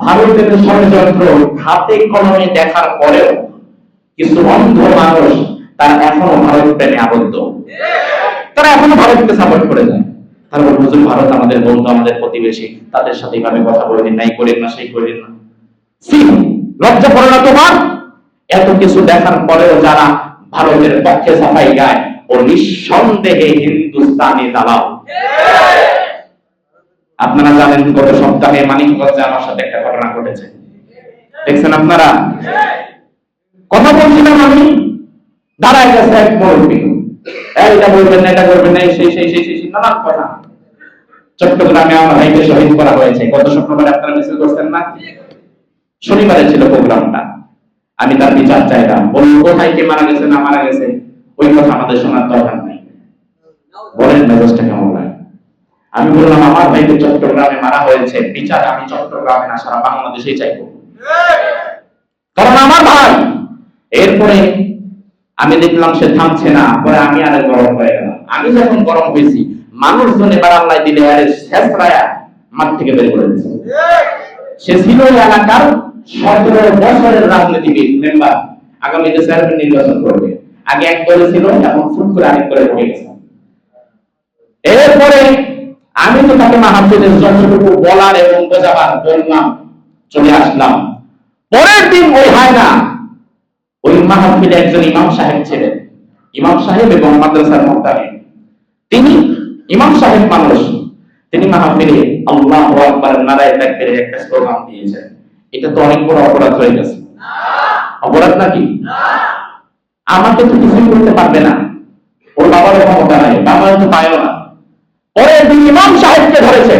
ভারতের ষড়যন্ত্র হাতে কলমে দেখার পরেও কিছু অন্ধ মানুষ তারা এখনো ভারত প্রেমে আবদ্ধ, তারা এখনো ভারতকে সাপোর্ট করে যায়। তারপর হুজুর ভারত আমাদের বন্ধু, আমাদের প্রতিবেশী, তাদের সাথে এইভাবে কথা বলবেন না, এই করেন না, সেই করেন না। লজ্জা করে না তোমার? এত কিছু দেখার পরেও যারা ভারতের পক্ষে সাফাই গায় ও নিঃসন্দেহে হিন্দুস্তানি দালাল। আপনারা জানেন গত সপ্তাহে মানিকগঞ্জে আমার সাথে একটা ঘটনা ঘটেছে, দেখছেন আপনারা? কথা বলছিলাম আমি, দাঁড়ায় গেছে এক মুরব্বী, এটা বলবেন না, এটা করবেন না, সেই সেই সেই সেই নানান কথা। চট্টগ্রামে আমার ভাইকে শহীদ করা হয়েছে গত শুক্রবার, আপনারা মিছিল করছেন না? শনিবারে ছিল প্রোগ্রামটা। আমি তার বিচার চাইলাম, বলুন কোথায় কে মারা গেছে না মারা গেছে ওই কথা আমাদের শোনার দরকার নাই, বলেন মেজাজটা কেমন লাগে? আমি বললাম আমার ভাইকে চট্টগ্রামে মারা হয়েছে, বিচার আমি চট্টগ্রামে না সারা বাংলাদেশেই চাইবো, কারণ আমার ভাই। এরপরে আমি দেখলাম সে থামছে না, পরে আমি আরে গরম হয়ে গেলাম। আমি যখন গরম হয়েছি, মানুষজন এবার আল্লাহ দিলে আরে শেষরায়া মাঠ থেকে বের করে দিয়েছে। সে ছিল এলাকার 17 বছরের রাজনীতিবিদ, মেম্বার, আগামীতে চেয়ারম্যান নির্বাচন করবে। আগে এক দলে ছিল, এখন ফুট করে আরেক দলে ঢুকে গেছে। এরপরে আমি তো তাকে মাহফিলের যতটুকু বলার এবং বোঝাবার বললাম, চলে আসলাম। পরের দিন ওই হয় না, ওই মাহফিলে একজন ইমাম সাহেব ছিলেন, ইমাম সাহেব এবং মাদ্রাসার মুহতামিম। তিনি ইমাম সাহেব মানুষ, তিনি মাহফিলে আল্লাহু আকবার নারায়ে তাকবীরের একটা স্লোগান দিয়েছেন। এটা তো অনেক বড় অপরাধ হয়ে গেছে। অপরাধ নাকি? আমাকে তো কিছুই করতে পারবে না, ওর বাবার ক্ষমতা নাই, বাবার তো পায়ও না। পরের দিন ইমাম সাহেবকে ধরেছে।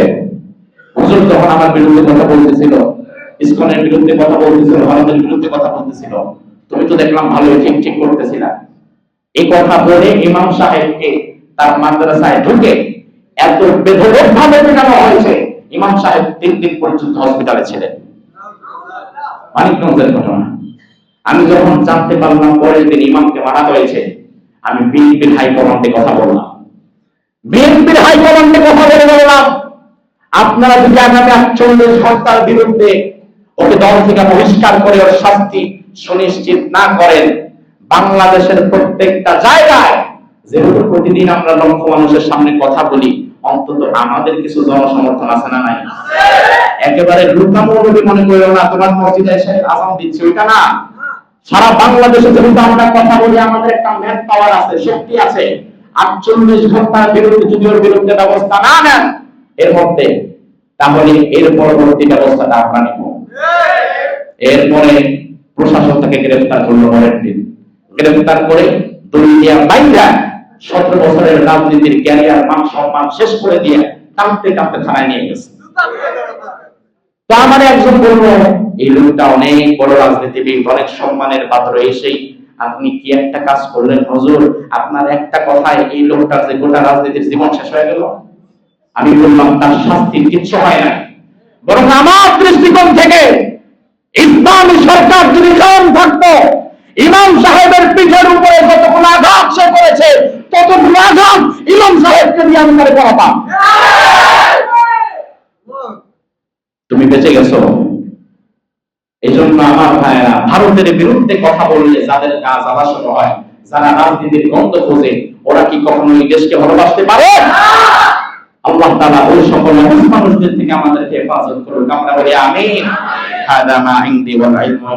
হুজুর যখন আমার বিরুদ্ধে কথা বলতেছিল, ইসকনের বিরুদ্ধে কথা বলতেছিল, ভারতের বিরুদ্ধে কথা বলতেছিল, তুমি তো দেখলাম ভালোই ঠিক ঠিক করতেছিলা। এই কথা বলে ইমাম সাহেবকে তার মাদ্রাসায় ঢুকে এত বেধড়ক ভাবে পেটানো হয়েছে, ইমাম সাহেব 3 দিন পর্যন্ত হসপিটালে ছিলেন। মানিকগঞ্জের ঘটনা। আমি যখন জানতে পারলাম পরের দিন ইমামকে মারা হয়েছে, আমি বিএনপির হাইকমান্ডে কথা বললাম। বিএনপির হাইকমান্ডে কথা বলে বললাম, আপনারা যদি আগামী 48 ঘন্টার বিরুদ্ধে ওকে দল থেকে বহিষ্কার করে ওর শাস্তি সুনিশ্চিত না করেন, বাংলাদেশের প্রত্যেকটা জায়গায় যেহেতু প্রতিদিন আমরা লক্ষ মানুষের সামনে কথা বলি, অন্তত আমাদের কিছু জনসমর্থন আছে না নাই? একেবারে লুকামৌলবি মনে করো না, তোমার মসজিদে এসে আযান দিচ্ছে ওইটা না। সারা বাংলাদেশে যেহেতু আমরা কথা বলি, আমাদের একটা ম্যান পাওয়ার আছে, শক্তি আছে। 48 ঘন্টার বিরুদ্ধে যদি ওর বিরুদ্ধে ব্যবস্থা না নেন এর মধ্যে, তাহলে এর পরবর্তী ব্যবস্থাটা আমরা নেব। এরপরে প্রশাসন তাকে গ্রেফতার করলো, পরের দিন গ্রেফতার করে দুনিয়া বাইরা 17 বছরের রাজনীতির ক্যারিয়ার মান সম্মান শেষ করে দিয়ে কাঁদতে কাঁদতে থানায় নিয়ে গেছে। তো আমার একজন বললো, এই লোকটা অনেক বড় রাজনীতিবিদ, অনেক সম্মানের পাত্র, এসেই আপনি কি একটা কাজ করলেন হুজুর, আপনার একটা কথায় এই লোকটার যে গোটা রাজনীতির জীবন শেষ হয়ে গেল। আমি বললাম তার শাস্তির কিচ্ছু হয় না, বরং আমার দৃষ্টিকোণ থেকে ইসলামী সরকার যদি কায়েম থাকতো, ইমাম সাহেবের পিঠের উপরে যতগুলো আঘাত সে করেছে, ততগুলো আঘাত ইমাম সাহেবকে দিয়ে আমি করে পড়াতাম। তুমি বেঁচে গেছো। এই জন্য আমার ভাইয়েরা, ভারতের বিরুদ্ধে কথা বললে যাদের কাজ আলাসন হয়, যারা রাজনীতির গন্ধ খোঁজে, ওরা কি কখনো এই দেশকে ভালোবাসতে পারে? আল্লাহ তাআলা ওই সকল মানুষদের থেকে আমাদেরকে হেফাজত করুন। আমরা বলি আমিন। হাদা মা ইনদি ওয়াল ইলমু